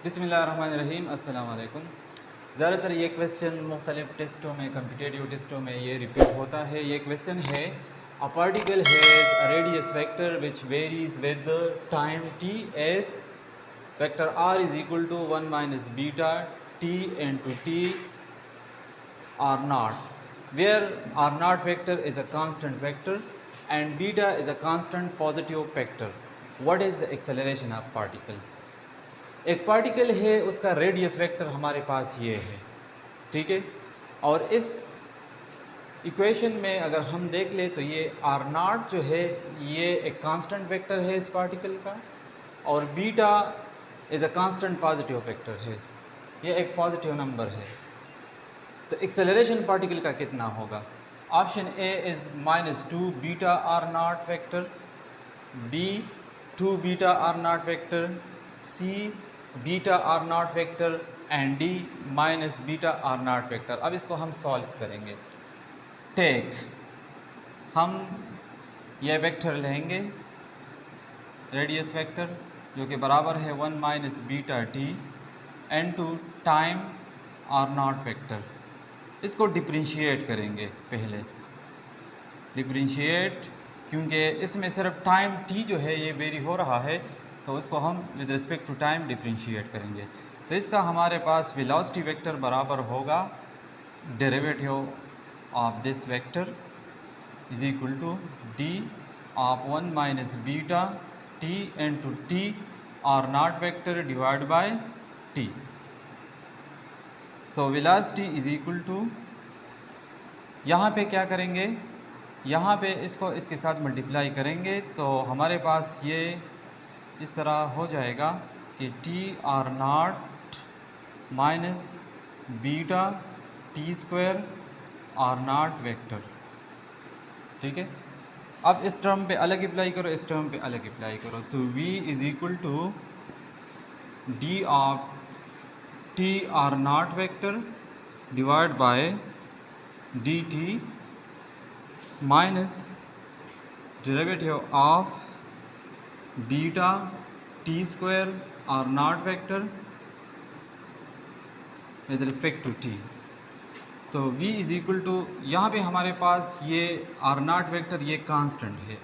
बिस्मिल्लाहिर्रहमानिर्रहीम अस्सलाम वालेकुम। ज़्यादातर ये क्वेश्चन मुख्तलिफ़ टेस्टों में, कम्पिटेटिव टेस्टों में ये रिपीट होता है। ये क्वेश्चन है, a particle has a radius vector which varies with time t as vector r is equal to 1 minus beta t into t r not, where r not vector is a constant vector and beta is a constant positive vector. What is the acceleration of particle? एक particle है, उसका radius vector हमारे पास ये है, ठीक है। और इस इक्वेशन में अगर हम देख ले तो ये आर नॉट जो है ये एक कांस्टेंट वेक्टर है इस पार्टिकल का, और beta is a constant positive vector है, ये एक पॉजिटिव नंबर है। तो एक्सेलरेशन पार्टिकल का कितना होगा? Option A is -2 beta r not vector, B 2 beta r not vector, C beta r not vector and D minus beta r not vector. अब इसको हम सॉल्व करेंगे। टेक, हम यह वेक्टर लेंगे रेडियस वेक्टर जो कि बराबर है 1 minus beta t into time r not vector. इसको डिफरेंशिएट करेंगे पहले, डिफरेंशिएट, क्योंकि इसमें सिर्फ टाइम टी जो है ये वेरी हो रहा है, तो इसको हम with respect to time differentiate करेंगे। तो इसका हमारे पास वेलोसिटी वेक्टर बराबर होगा derivative of this vector is equal to d of 1 minus beta t into t r not vector divide by t. So velocity is equal to, यहाँ पे क्या करेंगे, यहाँ पे इसको इसके साथ मल्टीप्लाई करेंगे तो हमारे पास ये इस तरह हो जाएगा कि t r not minus beta t square r not vector, ठीक है। अब इस टर्म पे अलग अप्लाई करो, इस टर्म पे अलग अप्लाई करो, तो v is equal to d of t r not vector divide by d t minus derivative of beta t square r not vector with respect to t. तो v is equal to, यहाँ पे हमारे पास ये r not vector ये constant है,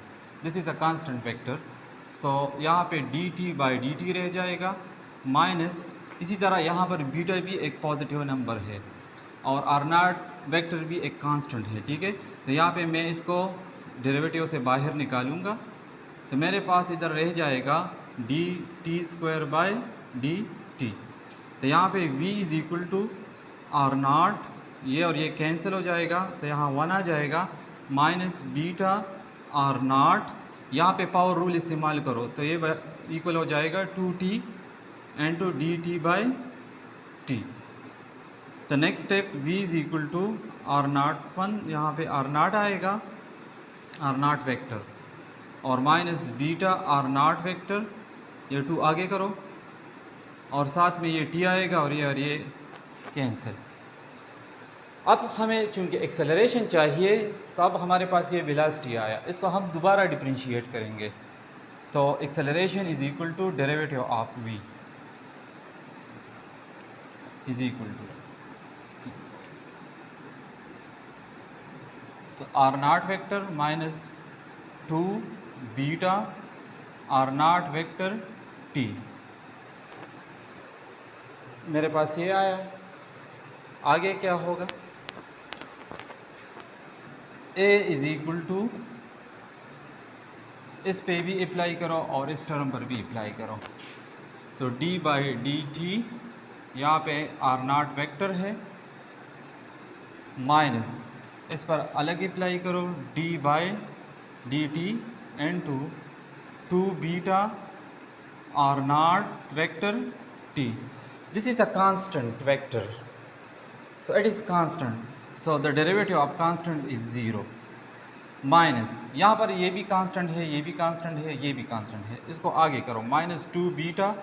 this is a constant vector, so यहाँ पे d t by d t रह जाएगा माइनस, इसी तरह यहाँ पर बीटा भी एक पॉजिटिव नंबर है और आर नॉट वेक्टर भी एक कांस्टेंट है, ठीक है। तो यहाँ पे मैं इसको डेरिवेटिव से बाहर निकालूंगा, तो मेरे पास इधर रह जाएगा d t square by d t. तो यहाँ पे v is equal to r not, ये और ये कैंसिल हो जाएगा, तो यहाँ 1 आ जाएगा माइनस बीटा आर नॉट, यहाँ पे पावर रूल इस्तेमाल करो तो ये इक्वल हो जाएगा 2t into d t by t. तो next step v is equal to r not 1, यहाँ पे आर नॉट आएगा, आर नॉट वेक्टर, और minus beta r not vector, ये 2 आगे करो, और साथ में ये t आएगा और ये कैंसिल। अब हमें चूंकि एक्सेलरेशन चाहिए, तो अब हमारे पास ये वेलोसिटी आया, इसको हम दोबारा डिफरेंशिएट करेंगे, तो acceleration is equal to derivative of v is equal to, तो r not vector minus 2 beta r not vector t, मेरे पास ये आया। आगे क्या होगा, a इज इक्वल टू, इस पे भी अप्लाई करो और इस टर्म पर भी अप्लाई करो, तो d बाई डी टी, यहाँ पे आर नॉट वेक्टर है, माइनस इस पर अलग अप्लाई करो d by d t into 2 beta r not vector t। This is a constant vector, so it is constant, so the derivative of constant is 0, minus यहाँ पर ये भी constant है, ये भी कांस्टेंट है, ये भी कांस्टेंट है, इसको आगे करो -2 बीटा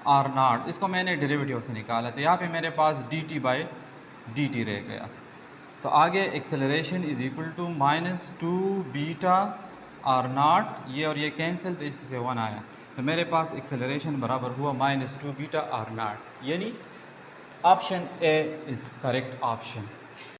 आर नॉट, इसको मैंने डेरिवेटिव से निकाला, तो यहाँ पे मेरे पास d t by d t रह गया। तो आगे acceleration is equal to -2 beta r not, ये और ये कैंसिल, तो इससे 1 आया, तो मेरे पास एक्सेलरेशन बराबर हुआ -2 बीटा r0, यानी option A is correct option.